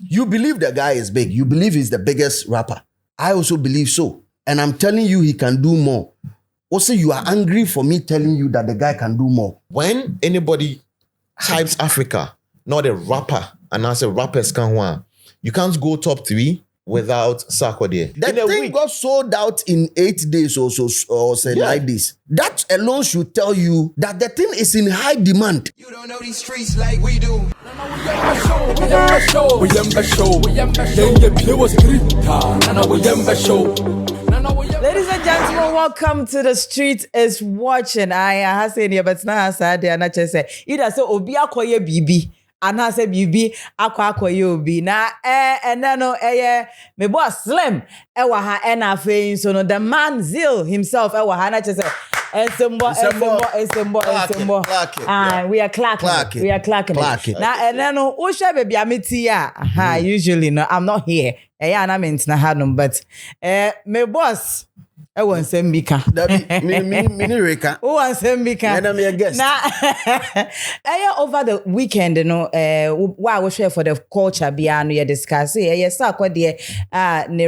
You believe the guy is big. You believe he's the biggest rapper. I also believe so. And I'm telling you he can do more. Also, you are angry for me telling you that the guy can do more. When anybody types Africa, not a rapper, and as a rappers can you can't go top 3 without SARK there. The thing got sold out in 8 days or so, or 9 days. That alone should tell you that the thing is in high demand. You don't know these streets like we do. Ladies and gentlemen, welcome to The Street is Watching. I have said here, but now I said they are not just say either so obi akoye bibi. And I said, "Bibi, akwa be na and then no me boss slim ewaha NFA so no the man Zil himself ewaha na just say esembo we are clacking now and then no usha baby amiti usually no I'm not here and I'm in na but me boss I want Sembika. Mini Reka. Who wants Sembika? And I'm your guest. Over the weekend, you know, why was share for the culture beyond you discuss. Yes, SARK the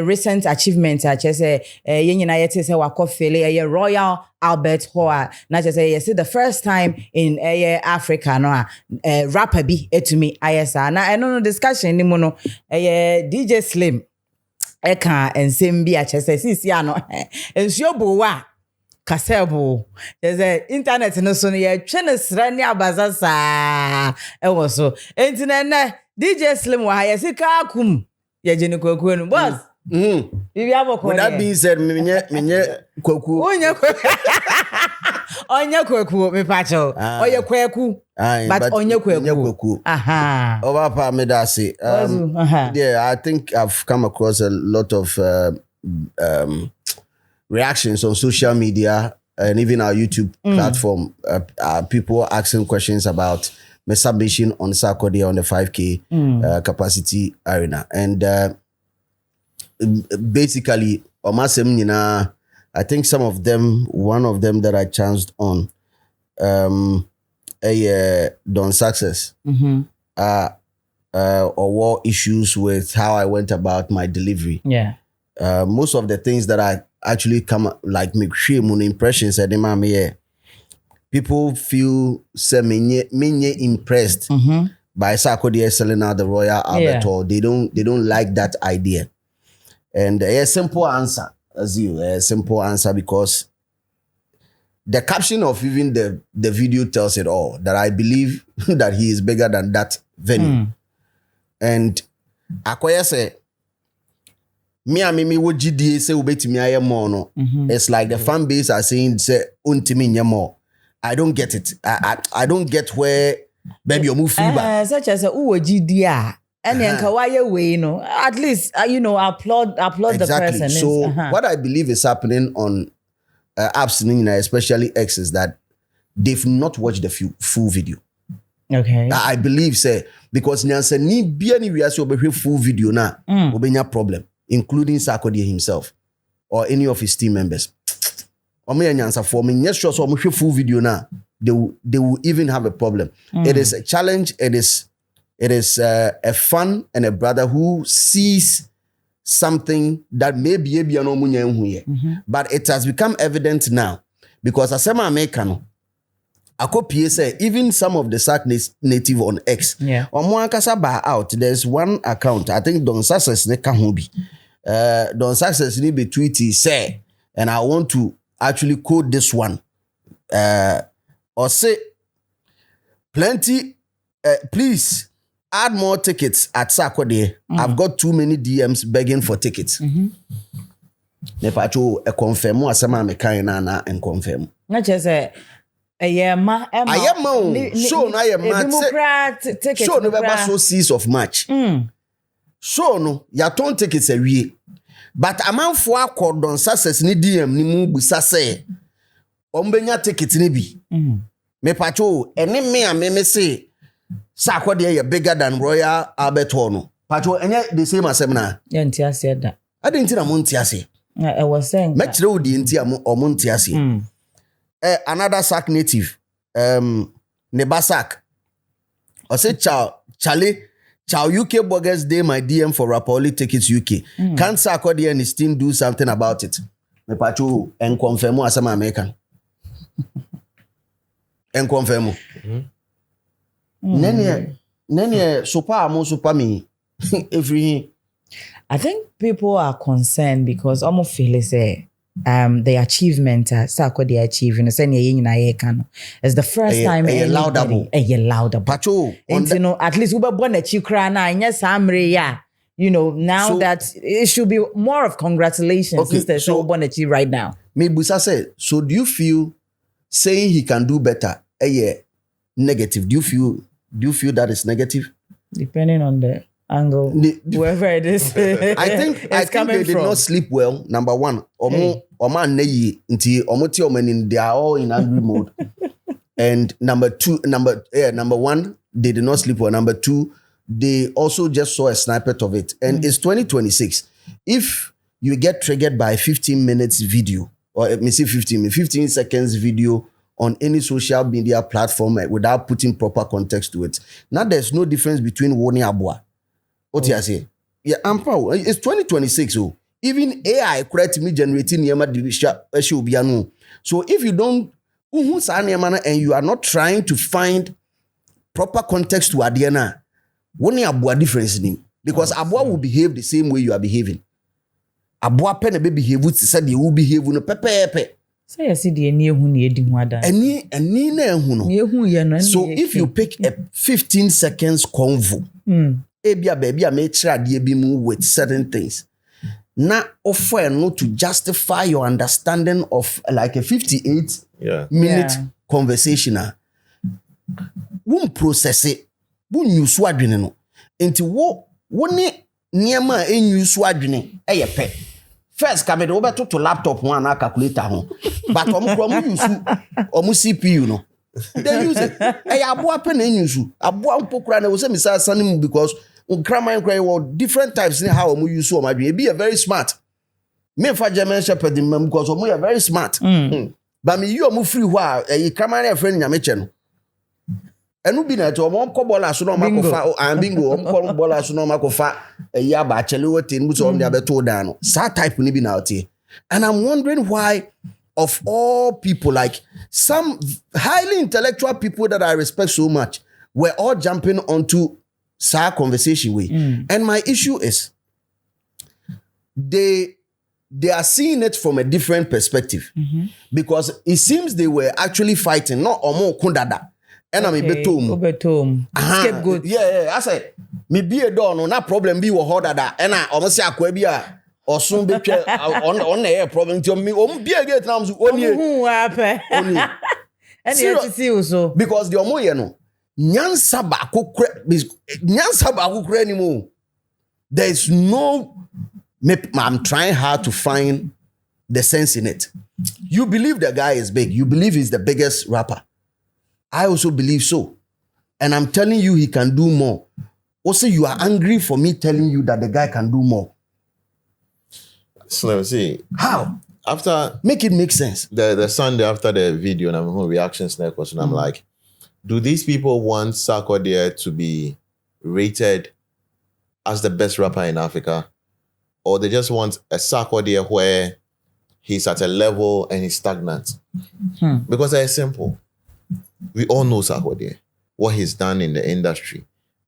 recent achievements. I just say, United say wako fele Royal Albert Hall. Not just say yes, the first time in Africa, no, rapper be to me. ISR. Now I don't know discussion. Ni mono DJ Slim. Eka ensembi achese sisi ano ensiobo wa kasebo there's internet no so ye twene sra ni abaza saa ewo so enti na DJ Slim wa ya sika akum ye jeni kwaku no boss bibi aboko that being said menye kwaku onye kwaku me pacho oye kwaku but onye kwaku aha over pa me da say yeah I think I've come across a lot of reactions on social media and even our YouTube platform people asking questions about my submission on SARK on the 5K capacity arena and basically I think some of them, one of them that I chanced on, Don Success, or war issues with how I went about my delivery. Yeah. Most of the things that I actually come like make shame on impressions at the people feel impressed by SARK selling out the Royal Albert Hall. They don't like that idea. And a simple answer. A simple answer because the caption of even the video tells it all, that I believe that he is bigger than that venue. And akoya say me wo GDA say ubetimi aye more no. It's like the fan base are saying say untimi nye more. I don't get it. I don't get where baby you move free back. Such as uwo GDA. And then way, you know, at least applaud exactly. The person. So what I believe is happening on apps, especially X, is that they've not watched the full video. Okay. I believe, say, because Nyansa ni be any full video na obenya problem, including SARK himself or any of his team members. Nyansa for me, yes, sure, so full video na they will even have a problem. It is a challenge. It is a fun and a brother who sees something that maybe but it has become evident now because asema Americano akopie say even some of the SARK native on X out. There's one account, I think Don Success ne ka ho bi Don Success ni be tweety say, and I want to actually quote this one or say plenty please add more tickets at SARK there. I've got too many DMs begging for tickets. Nepacho a confirm or some American and confirm. Not just a ma. So now ticket. So November so 6th of March. So no, ya ton tickets a week. But a man for accord on success ni DM ni mu bisa say. Ombenya tickets ni bi. Mepacho ene me say. SARK there bigger than Royal Albert Hall no. Pacho enye the same as na. Yeah, ntia said that. I didn't know montia say. I was saying. Make sure the ntia montia say. Another SARK native, Neba SARK. I say Charlie Chow UK bloggers day my DM for Rapoli Tickets UK. Can't SARK and his team do something about it? Me pachu and confirm as I'm American. And confirm. Nene super mo super me. Every I think people are concerned because almost feel say the achievement SARK they achieve is the first time laudable. Pacho at least we born a chikra yes now so, that it should be more of congratulations instead so born a right now. Me Busa said, so do you feel saying he can do better negative? Do you feel that is negative? Depending on the angle, whoever it is. I think they did not sleep well. Number one, they are all in angry mode. And number one, they did not sleep well. Number two, they also just saw a snippet of it. And it's 2026. If you get triggered by 15 minutes video, or let me say 15 seconds video on any social media platform without putting proper context to it, now there's no difference between Woni Abua. What you say? Yeah, I'm proud. It's 2026. So even AI correct me generating so if you don't and you are not trying to find proper context to Adiana, Woni Abua difference in because Abua will behave the same way you are behaving. Abua pen be behave with said you will behave no pepe. Say I see the near who near the wada. So if you pick a 15 seconds convo, baby, I may try to be move with certain things. Now offer no to justify your understanding of like a 58 minute conversation. Won't process it. Won't you swadwin no. Into what niema enyu swadwin pet. First come over to laptop one calculator home. But use CPU no. They use it. Abua pen use abua pokra na we say Mr. Sanim because grammar and different types in how we use so might be a very smart. Me for German shepherd because we are very smart. But me you free while a grammar friend yameche. Enu bi na to mo ko bola so no makofa and bingo ko bola so no makofa ya ba chele wotin mu so dia beto dan no sa type ni bi na otie. And I'm wondering why of all people, like some highly intellectual people that I respect so much, were all jumping onto SARK conversation way. And my issue is they are seeing it from a different perspective because it seems they were actually fighting, not omo kundada. And I'm a betom. Scapegoat. Yeah. I say, me be a door, no problem be harder that. And I almost say a or soon be on the air problem to me. Be a get now. Who happen? And you to see also because the omo no nyansa ba ko anymore. There is no. I'm trying hard to find the sense in it. You believe the guy is big. You believe he's the biggest rapper. I also believe so. And I'm telling you he can do more. Also, you are angry for me telling you that the guy can do more. So let me see. How? After make it make sense. The Sunday after the video and I'm home reactions next question, I'm like, do these people want SARK there to be rated as the best rapper in Africa? Or they just want a SARK there where he's at a level and he's stagnant? Because it's simple. We all know SARK there, what he's done in the industry.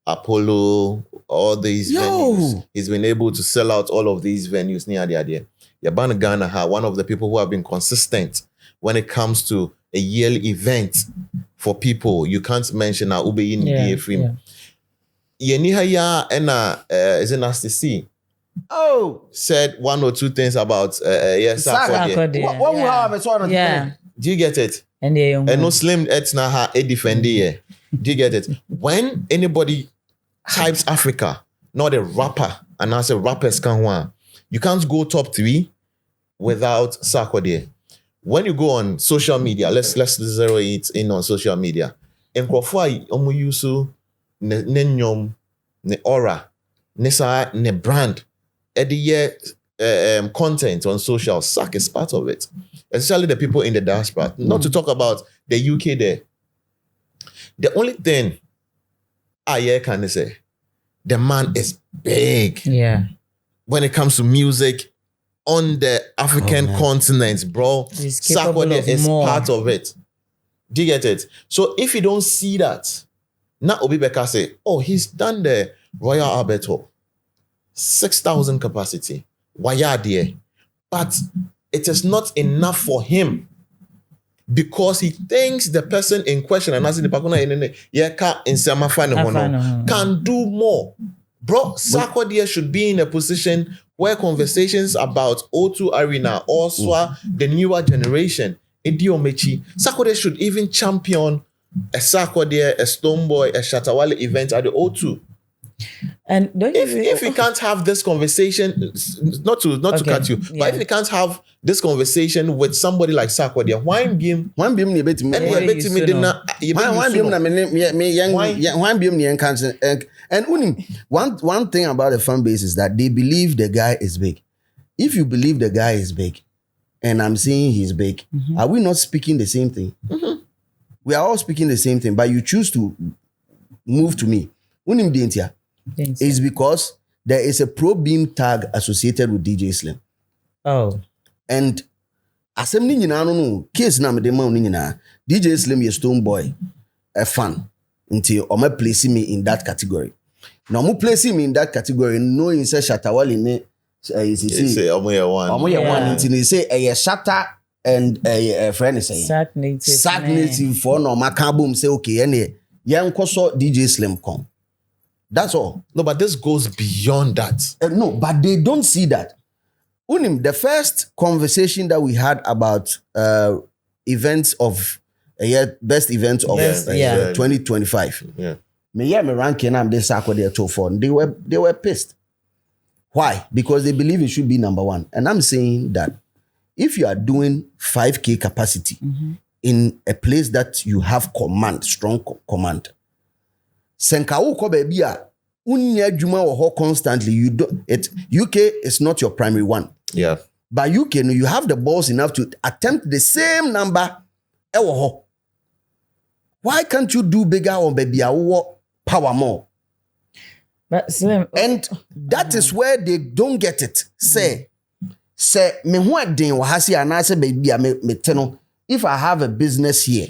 Apollo, all these venues. He's been able to sell out all of these venues near the idea. Yabana Ghana, one of the people who have been consistent when it comes to a yearly event for people. You can't mention Ube in the film. Yenihaya and is it nasty see? Said one or two things about SARK. What will have a sort of yeah. Do you get it? And no slim etna ha a defender. Do you get it? When anybody types Africa, not a rapper, and as a rapper's can you can't go top 3 without SARK there. When you go on social media, let's zero it in on social media. En kwafwa omu yusu ne nyom ne aura ne sa ne brand ediye content on social. SARK is part of it. Especially the people in the diaspora. Not to talk about the UK there. The only thing I can say, the man is big. Yeah. When it comes to music on the African continent, bro, He's capable Sarkodie of is more. part of it. Do you get it? So if you don't see that, now Obi Beka say, oh, he's done the Royal Albert Hall, 6,000 capacity. Why are there? But it is not enough for him because he thinks the person in question and asking the pakuna can do more. Bro, Sarkodie should be in a position where conversations about O2 Arena or SWA, the newer generation, Idiomechi, Sarkodie should even champion a Sarkodie, a Stonebwoy, a Shatawale event at the O2. And don't you If we can't have this conversation, not to cut you, but if we can't have this conversation with somebody like Sarkodie, why him? One beam ni beti me. And one thing about the fan base is that they believe the guy is big. If you believe the guy is big, and I'm saying he's big, are we not speaking the same thing? We are all speaking the same thing, but you choose to move to me. Unim Dintia is because there is a pro beam tag associated with DJ Slim. Oh. And assembly no case na me de ma DJ Slim is Stonebwoy a fan until Oma placing me in that category. Now mu placing me in that category knowing say Shatawale ne say one until they say a Shatta and a friend is saying SARK native for no maka boom say okay any yan koso DJ Slim come. That's all. No, but this goes beyond that. No, but they don't see that. Unim, the first conversation that we had about events of best events of 2025. Yeah. Me ranking am this Sarkodie top 4. They were pissed. Why? Because they believe it should be number one. And I'm saying that if you are doing 5K capacity in a place that you have command, strong command, Senkawu ko baby a unya juma wo constantly, you don't UK is not your primary one. Yeah. But UK, you have the balls enough to attempt the same number. Why can't you do bigger on baby power more? But Slim, and that is where they don't get it. Say me who den wa hasi anase baby me teno. If I have a business here,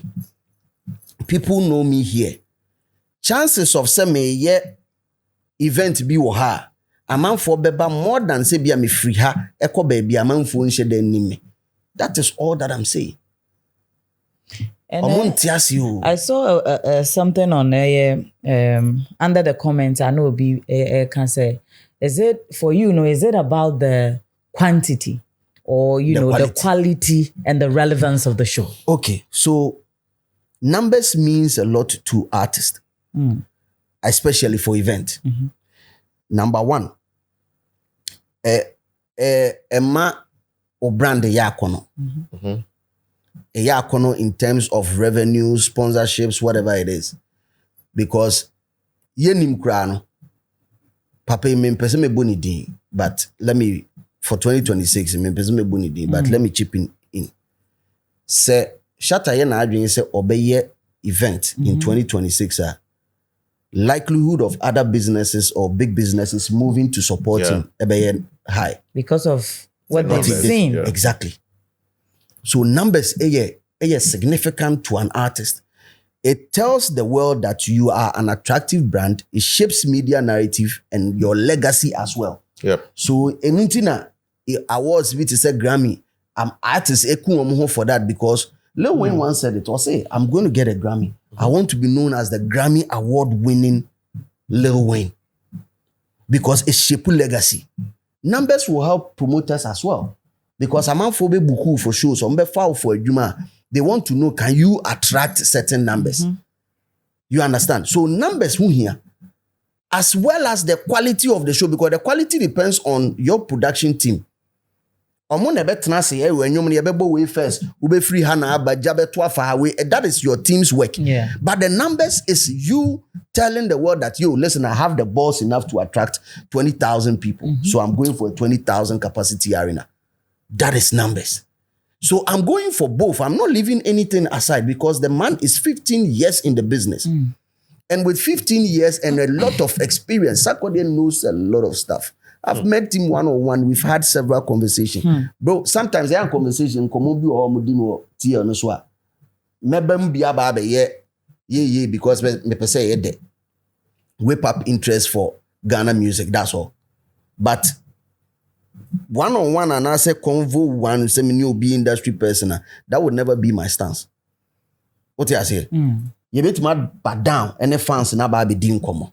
people know me here. Chances of say me event bi wo ha amanfo beba more than say bia me free ha eko baby amanfo nhye den ni me. That is all that I'm saying. And I saw something on under the comments. I know can say, is it for you? Is it about the quantity or the quality and the relevance of the show? Okay, so numbers means a lot to artists, especially for event. Number one, ma o brand yakono. In terms of revenue, sponsorships, whatever it is. Because yenim krano, papa me pese me boni din, but let me for 2026 me pese me boni din, but let me chip in. Say Shatta ye na adwin say obeye event in 2026 likelihood of other businesses or big businesses moving to support him ebeye high because of what they've seen. Yeah. Exactly. So numbers are significant to an artist. It tells the world that you are an attractive brand. It shapes media narrative and your legacy as well. Yep. So anything awards which is a Grammy, artists for that because Lil Wayne once said it was say, I'm going to get a Grammy. I want to be known as the Grammy award winning Lil Wayne because it's shape legacy. Numbers will help promoters as well. Because a man for be buku for shows, or foul for a juma, they want to know, can you attract certain numbers? You understand? So numbers who here, as well as the quality of the show, because the quality depends on your production team. That is your team's work. Yeah. But the numbers is you telling the world that, listen, I have the balls enough to attract 20,000 people. So I'm going for a 20,000 capacity arena. That is numbers. So I'm going for both. I'm not leaving anything aside because the man is 15 years in the business. And with 15 years and a lot of experience, Sarkodie knows a lot of stuff. I've met him one-on-one. We've had several conversations. Bro, sometimes there are conversations, because me say whip up interest for Ghana music, that's all. But one-on-one and I say convo one, say me new be industry person, that would never be my stance. What do I say? You bet mad but down and the fans na ba be din komo.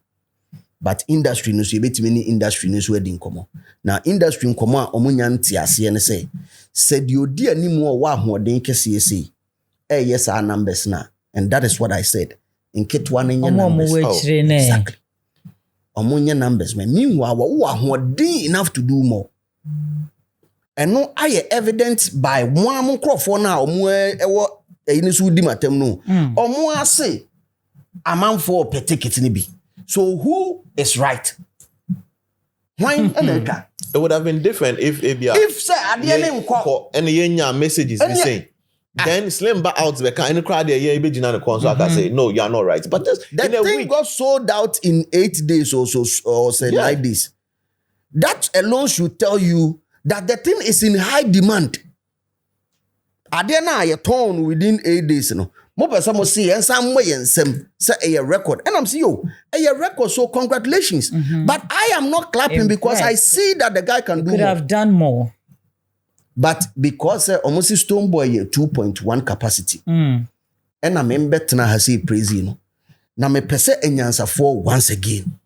But industry no so you bet many industry no so we din komo. Now industry komo a omo nya nti ase ne say said you di animu wa hoden kese say yes our numbers na, and that is what I said. In ketwa nya numbers. Exactly. Omo nya numbers man. Meanwhile wa hoden enough to do more. And no I evident by one mo crofo na omo ewo so di matem no omo ase amount for per ticket ni bi. So who is right? When America it would have been different if say adie nko and yenya messages be saying then slim back out the kind of crowd there yeah be gina the console I can say no you are not right, but the thing got sold out in 8 days or so or say 9 days. That alone should tell you that the thing is in high demand. Adena ye turn within 8 days no. Mo person mo see en some way en sem say a record. And I'm see yo, a record, so congratulations. But I am not clapping because I see that the guy can do could more. Have done more. But because almost Stone Boy 2.1 capacity. And I remember tana has say praise you know. Na me pese enyansa for once again.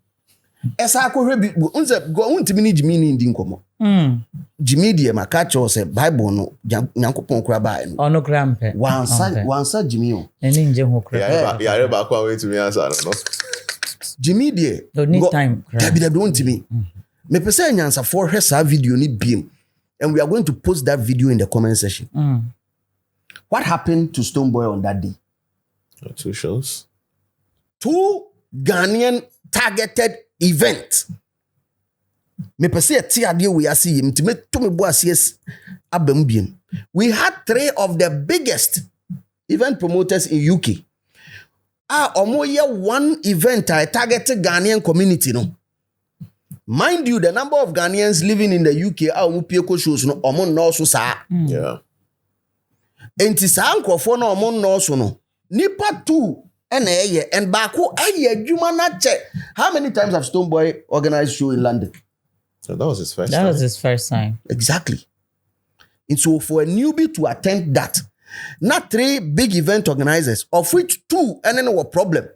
Esa ko hwe bi unze go untimi ni Jimmy ni ndi nkomo. Jimmy die makacho say Bible no Nyankopon kura ba no. Ono grampe. Wansa Jimmy o. Eni nje ho kura. Yeah, reba kwa we to me answer no. Jimmy die. Don't need time. Dabi untimi. Me pese enyansa for hwe sa video ni biem. And we are going to post that video in the comment section. What happened to Stone Boy on that day? 2 shows. 2 Ghanaian targeted events. Me pese ti ade we are see him to me to me bo ases abambiem. We had 3 of the biggest event promoters in UK. Omo ye one event I targeted Ghanaian community no. Mind you, the number of Ghanaians living in the UK are omo shows no omo no so sa. Yeah. Enti sa nkofo no omo no so no. Nipa 2 and bako adwuma na che. How many times have Stone Boy organized show in London? So that was his first time. That was his first time. Exactly. And so for a newbie to attend that, not 3 big event organizers, of which 2 and then no problem.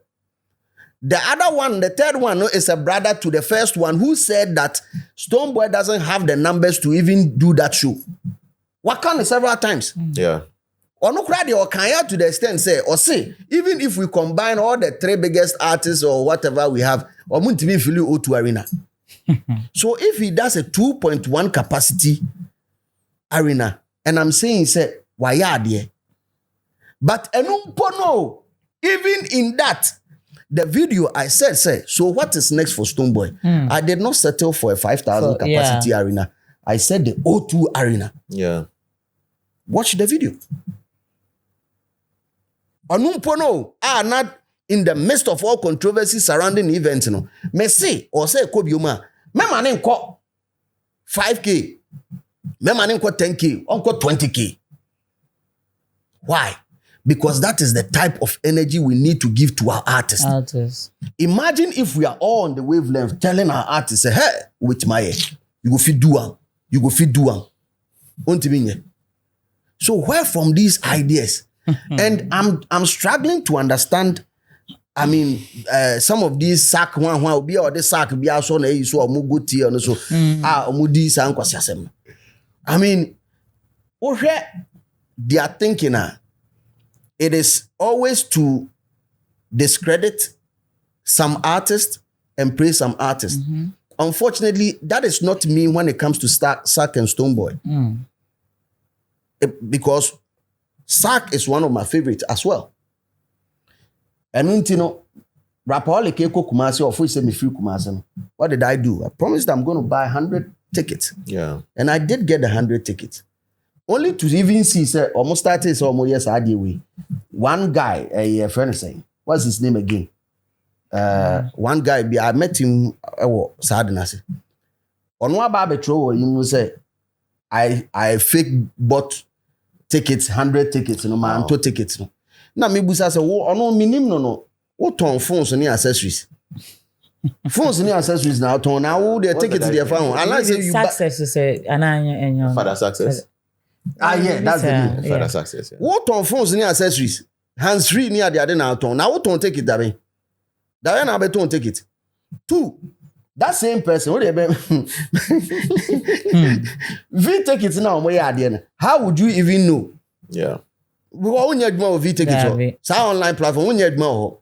The other one, the third one, is a brother to the first one who said that Stone Boy doesn't have the numbers to even do that show. What kind of several times? Yeah. Or no crowd or can to the extent say or say even if we combine all the 3 biggest artists or whatever we have, or Muntibi Philly O2 arena. So if he does a 2.1 capacity arena, and I'm saying say why are there? But no, even in that, the video I said say, so what is next for Stone Boy? I did not settle for a 5,000 capacity arena. I said the O2 arena. Yeah. Watch the video. Onumpono are not in the midst of all controversy surrounding events. No, me say or say Kobioma, me manin ko 5K, me manin ko 10K, unko 20K. Why? Because that is the type of energy we need to give to our artists. Imagine if we are all on the wavelength telling our artists, say, hey, with my you go fit do am, you go fit do am. So where from these ideas? And I'm struggling to understand. I mean, some of these SARK one will be or the SARK be also na so omuguti and so omudi san kwasiasem. I mean, they are thinking it is always to discredit some artists and praise some artists. Unfortunately, that is not me when it comes to SARK and Stone Boy. Because SARK is one of my favorites as well. And you know, Rapole Keko Kumasi or Fuise me free Kumasi. What did I do? I promised I'm going to buy 100 tickets. Yeah. And I did get 100 tickets. Only to even see, say, almost started so almost yes, I did we. One guy, a friend saying, what's his name again? One guy, I met him, sadness. On one barbecue, you say, I fake bought tickets, 100 tickets, no man, 2 tickets. No. Now, me busa say, oh, no, minimum no. What on phones and accessories? Phones and accessories now, ton now, the tickets they found. I like you. Success to say, and Father success. Yeah, that's the name. Father success. Yeah. What on phones and accessories? Hands free near the other now, ton. Now, what on take it, Dabe? Dabe now, better take it. 2. That same person, what they V tickets now, where are they? How would you even know? Yeah. We all need more V tickets. So online platform, we need more.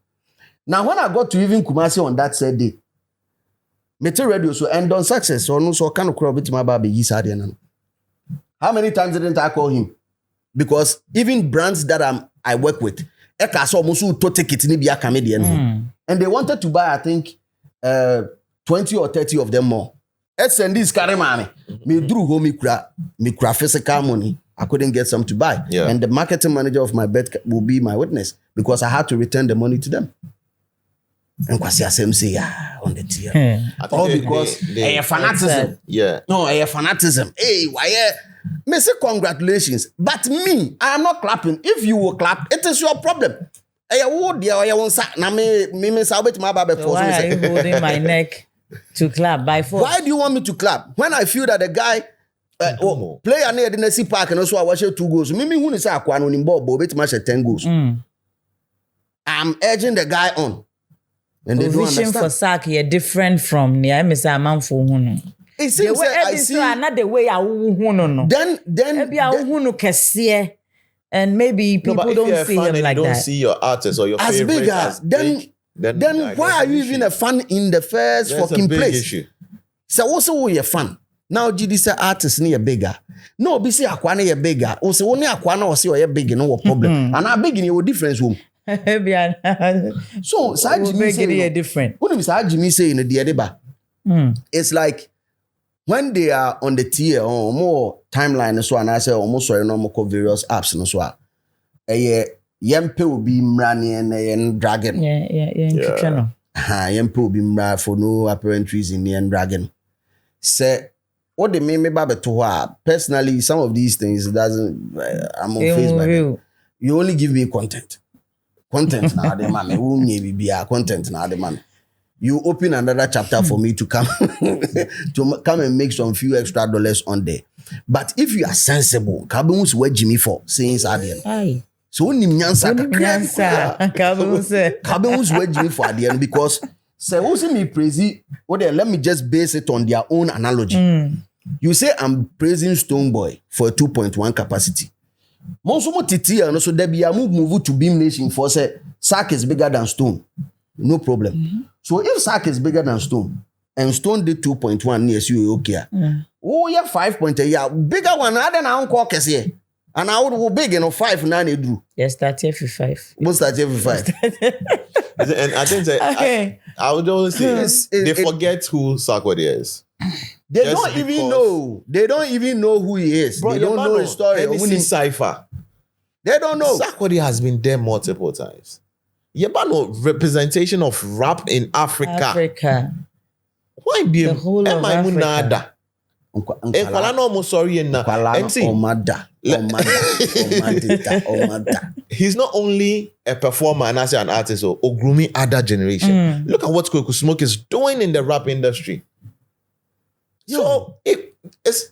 Now, when I got to even Kumasi on that said day, Meteor Radio so and on success, so no so kind of crowd with my baby. How many times didn't I call him? Because even brands that I work with, Eka saw musu to tickets ni biya comedian, and they wanted to buy, I think, 20 or 30 of them more. Send this carry money. Me drew home me cra physical money. I couldn't get some to buy. Yeah. And the marketing manager of my bet will be my witness because I had to return the money to them. And Kwasi Asem say, on the tier. All because a fanatism. Yeah. No, a fanatism. Hey, why? Me say congratulations. But me, I am not clapping. If you will clap, it is your problem. Hey, what dear, I won't say. Na me salvage my baby. Why are you holding my neck to clap by force? Why do you want me to clap when I feel that the guy player near the Nessie Park and also I watch 2 goals? Mimi who is aqua on him ball, bet match 10 goals. I'm urging the guy on. And they don't Vision understand. for SARK here different from near Mr. Amanfo Huno. It seems that I see. Not the way I huno no. Then Maybe I huno kesiye, and maybe people don't see him like you don't that. see your artist or your as favorite bigger, as then big, then why are you even a fan in the first There's fucking a big place? issue. So also we a fan. Now GD say artist near bigger. No, be say akwana ye bigger. O say only akwana or say or ye big no problem. And I big in your difference room. So side Jimmy say different. What is side Jimmy say in the deba? It's like when they are on the tier or more timeline so and I say almost sorry no more various apps no so yempe will be mrani and dragon. Yeah. Yempe will be mra for no apparent reason and dragon. Say what they mean me babe to her. Personally, some of these things doesn't I'm on Facebook. You only give me content. Content now the man. Who maybe be a content now the man. You open another chapter for me to come to come and make some few extra dollars on there. But if you are sensible, Kabun's where Jimmy for saying Sadian. So when Nyansa Kabun's where Jimmy for Adian because say also me praise what let me just base it on their own analogy. You say I'm praising Stoneboy for a 2.1 capacity. Monsumo Titi and also there be a move to Beam Nation for say SARK is bigger than Stone. No problem. So if SARK is bigger than Stone and Stone did 2.1 near you okay. Oh yeah, 5.8 yeah, bigger one than our call here. And I would go big 5.9 drew. Yes, that's every 5. What's that every 5? And I think that I would always say they forget who Sarkodie is. They don't even know. They don't even know who he is. Bro, they don't know his story. NBC Cypher. They don't know. Sarkodie has been there multiple times. No representation of rap in Africa. Why be the whole of Africa? He's not only a performer and as an artist or grooming other generation. Look at what Kweku Smoke is doing in the rap industry. So it's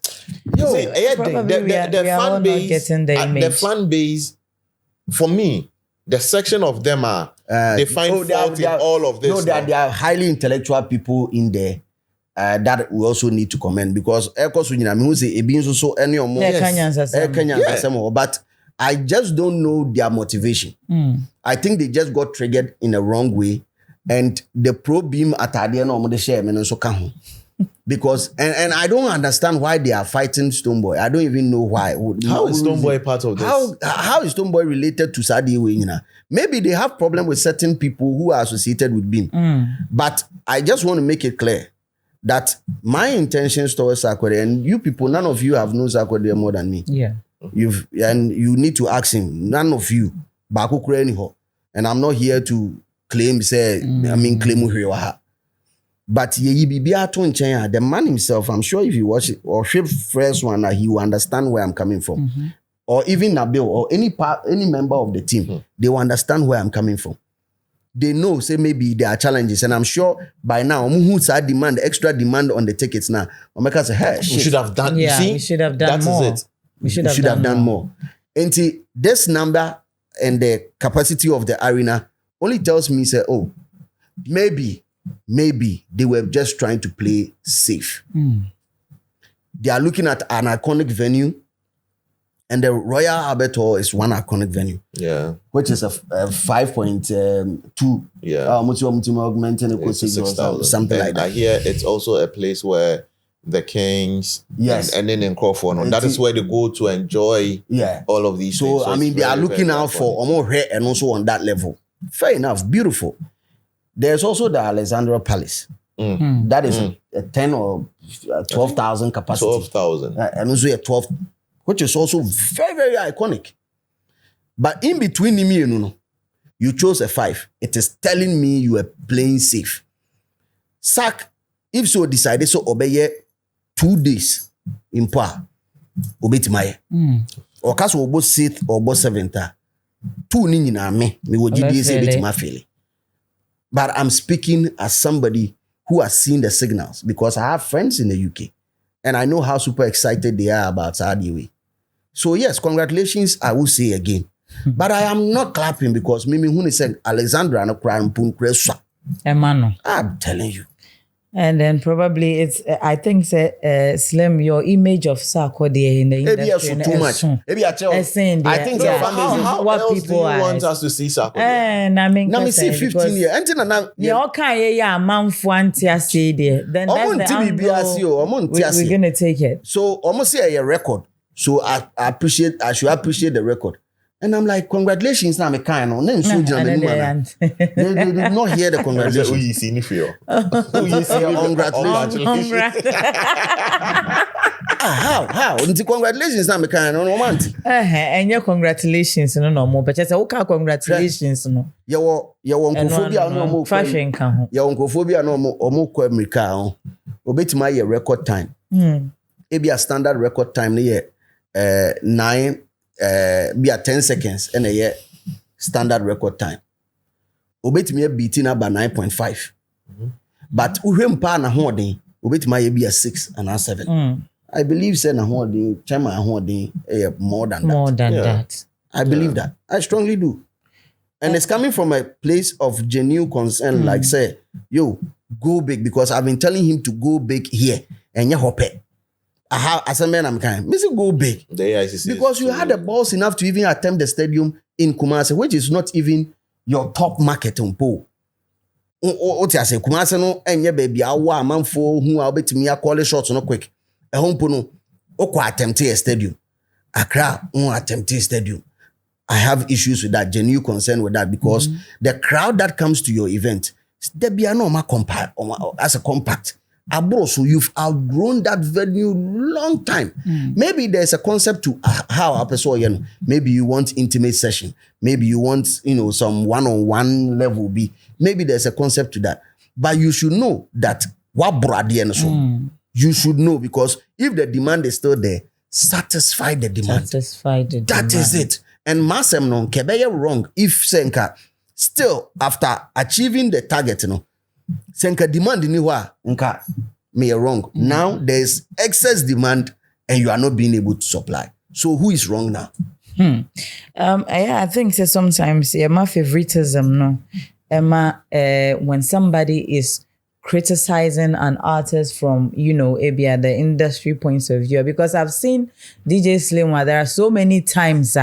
the fan base for me. The section of them are they find fault in all of this. No, they are highly intellectual people in there that we also need to commend because but I just don't know their motivation. I think they just got triggered in a wrong way, and the pro beam at the share because and I don't understand why they are fighting Stoneboy. I don't even know why. How is Stoneboy part of this? How is Stoneboy related to Sadi Wayne? Maybe they have problem with certain people who are associated with Beam. But I just want to make it clear that my intentions towards Sarkodie, and you people, none of you have known Sarkodie more than me. Yeah. And you need to ask him. None of you. And I'm not here to claim say claim here. But ye be the man himself, I'm sure if you watch it or shape first one, he will understand where I'm coming from. Or even Nabil or any member of the team, they will understand where I'm coming from. They know, say maybe there are challenges, and I'm sure by now, who's demand extra demand on the tickets now. Omeka say, hey, we should have done. Yeah, you see, we should have done more. It. We should have done more. And this number and the capacity of the arena only tells me, say, oh, maybe they were just trying to play safe. They are looking at an iconic venue, and the Royal Albert Hall is one iconic venue. Yeah. Which is a 5.2. Yeah. Augmented 6,000. Something like that. I hear it's also a place where the Kings and then in Crawford, that is where they go to enjoy all of these things. So I mean, they are looking out for almost rare and also on that level. Fair enough, beautiful. There's also the Alexandra Palace. That is a 10 or 12,000 capacity. 12,000. And also a 12, which is also very, very iconic. But in between me and you chose a 5. It is telling me you are playing safe. SARK, if so decided, so obey 2 days in power. Obey my. Or cast or both 6th or both 7th. 2 nini na me would you say bit my feeling. But I'm speaking as somebody who has seen the signals because I have friends in the UK and I know how super excited they are about Saudi. So yes, congratulations, I will say again. But I am not clapping because Mimi Huni said Alexandra and Emmanuel. I'm telling you. And then probably it's, I think, Slim, your image of SARK in the industry. Maybe too much. Maybe I tell. I think so how what else people do you want us to see SARK? I mean, now me see 15 years. Yeah, okay, yeah, man, Fuantia say there. Then that's the angle we're gonna take it. So almost say a record. So I should appreciate the record. And I'm like, congratulations, now me kind of. They did not hear the congratulations. Who you see me feel? Congratulations. How? Congratulations, now me kind of. And your congratulations, no more. But just okay, congratulations, no. Your oncophobia no more. Fashion can. Your oncophobia no more. Omo kwa America. Obet my record time. Maybe a standard record time near 9. Be at 10 seconds and a year standard record time. Obet me beating up by 9.5. But uhim pa na holding, obet my be a 6 and a 7. I believe say na holding, chama holding more than that. More than that. I believe that. I strongly do. And it's coming from a place of genuine concern, like say, yo, go big, because I've been telling him to go big here and you hope it. As a man, I'm kind. Miss go big. Because you had the balls enough to even attempt the stadium in Kumasi, which is not even your top market on Po. What I say, Kumasi no, and yeah, baby, I want a man for who I'll bet me a call shots no quick. A home pono, Oko attempt a stadium. Accra, attempt a stadium. I have issues with that, genuine concern with that, because the crowd that comes to your event, there be no as a compact. So you've outgrown that venue long time. Maybe there's a concept to how a person, maybe you want intimate session. Maybe you want, some one-on-one level B. Maybe there's a concept to that. But you should know that you should know, because if the demand is still there, satisfy the demand. That is it. And Masem non kebeye wrong if Senka still after achieving the target, Senka demand in nka me wrong. Now there's excess demand and you are not being able to supply. So who is wrong now? I think sometimes my favoritism when somebody is criticizing an artist from maybe at the industry points of view, because I've seen DJ Slim where there are so many times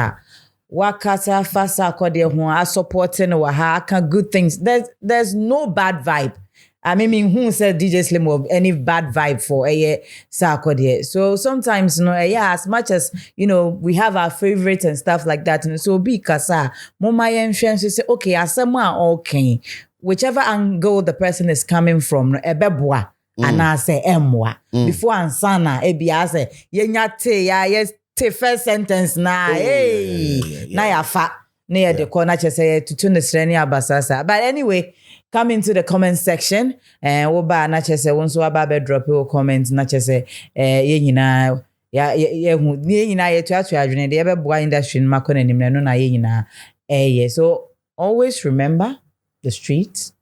wakata fasa kode are supporting good things. There's no bad vibe. I mean, who said DJ Slim or any bad vibe for Sarkodie? So sometimes, as much as we have our favorites and stuff like that, and so be kasa, mama influence say, okay, asema okay, whichever angle the person is coming from, ebeboa, and I say emwa before ansana ebia say yenya te ya yes. First sentence na na ya fa near the corner say to tune the streni abasasa. But anyway, come into the comment section and we'll buy na say once we ba drop your comments na say ye nyina ya hu ye nyina ye to adwene de be boa industry no makọ nanim no na ye nyina so always remember the streets.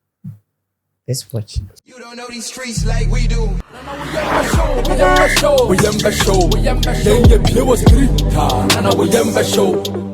Let's watch. You don't know these streets like we do. We am show.